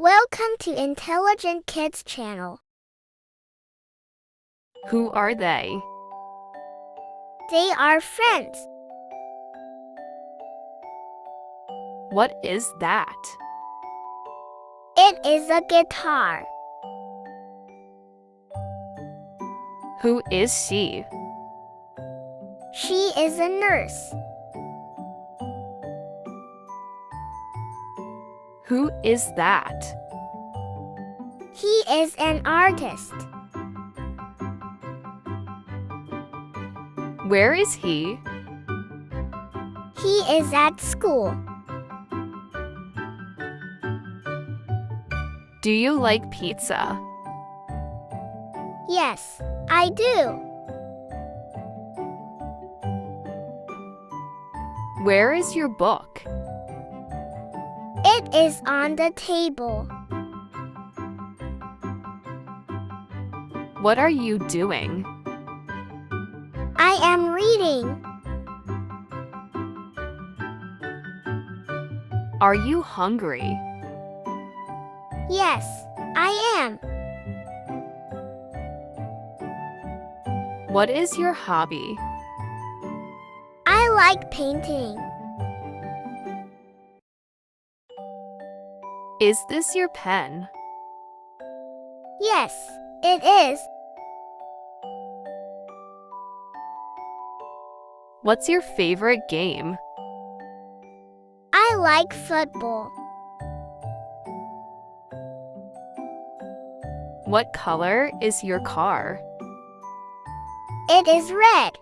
Welcome to Intelligent Kids channel. Who are they? They are friends. What is that? It is a guitar. Who is she? She is a nurse. Who is that? He is an artist. Where is he? He is at school. Do you like pizza? Yes, I do. Where is your book? It is on the table. What are you doing? I am reading. Are you hungry? Yes, I am. What is your hobby? I like painting. Is this your pen? Yes, it is. What's your favorite game? I like football. What color is your car? It is red.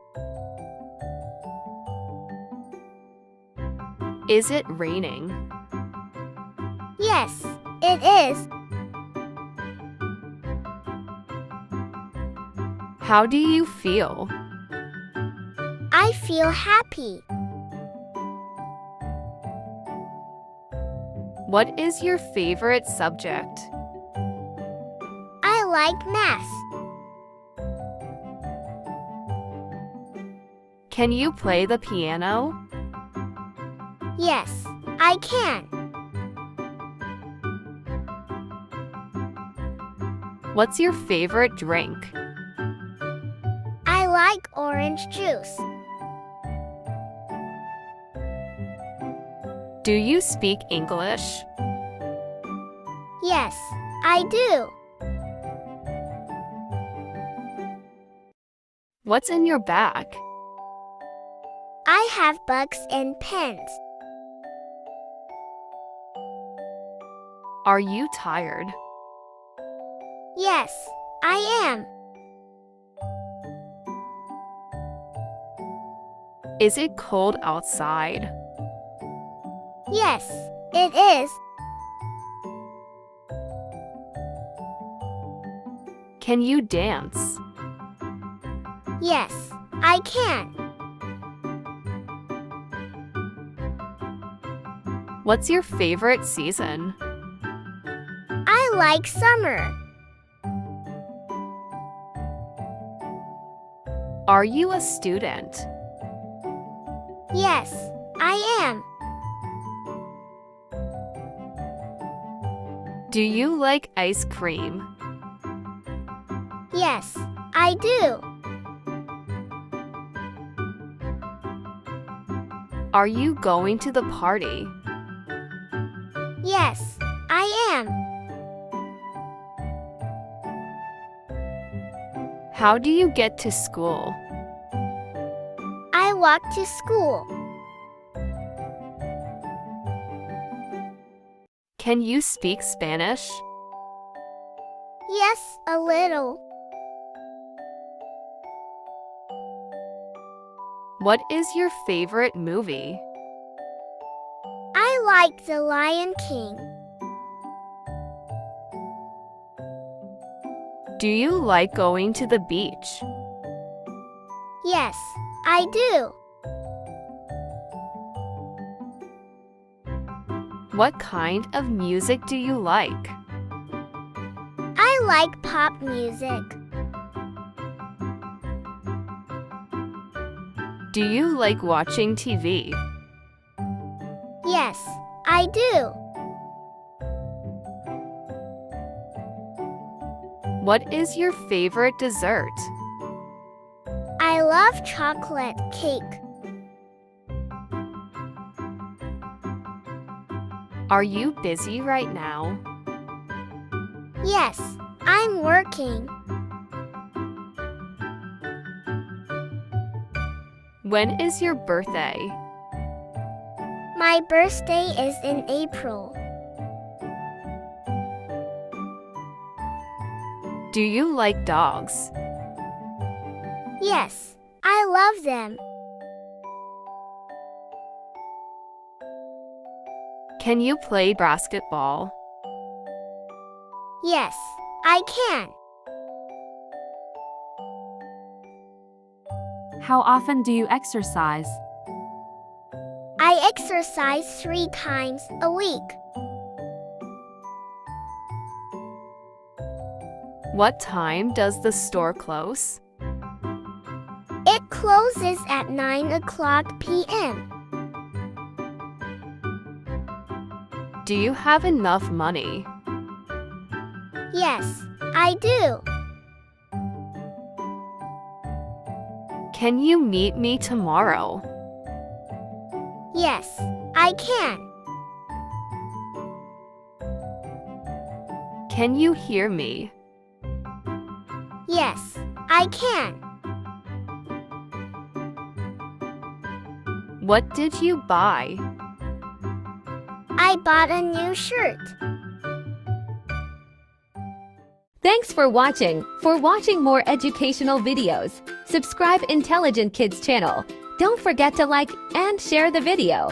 Is it raining? Yes, it is. How do you feel? I feel happy. What is your favorite subject? I like math. Can you play the piano? Yes, I can. What's your favorite drink? I like orange juice. Do you speak English? Yes, I do. What's in your bag? I have books and pens. Are you tired? Yes, I am. Is it cold outside? Yes, it is. Can you dance? Yes, I can. What's your favorite season? I like summer. Are you a student? Yes, I am. Do you like ice cream? Yes, I do. Are you going to the party? Yes, I am. How do you get to school? I walk to school. Can you speak Spanish? Yes, a little. What is your favorite movie? I like The Lion King. Do you like going to the beach? Yes, I do. What kind of music do you like? I like pop music. Do you like watching TV? Yes, I do. What is your favorite dessert? I love chocolate cake. Are you busy right now? Yes, I'm working. When is your birthday? My birthday is in April. Do you like dogs? Yes, I love them. Can you play basketball? Yes, I can. How often do you exercise? I exercise 3 times a week. What time does the store close? It closes at 9 o'clock p.m. Do you have enough money? Yes, I do. Can you meet me tomorrow? Yes, I can. Can you hear me? Yes, I can. What did you buy? I bought a new shirt. Thanks for watching. For watching more educational videos, subscribe Intelligent Kids channel. Don't forget to like and share the video.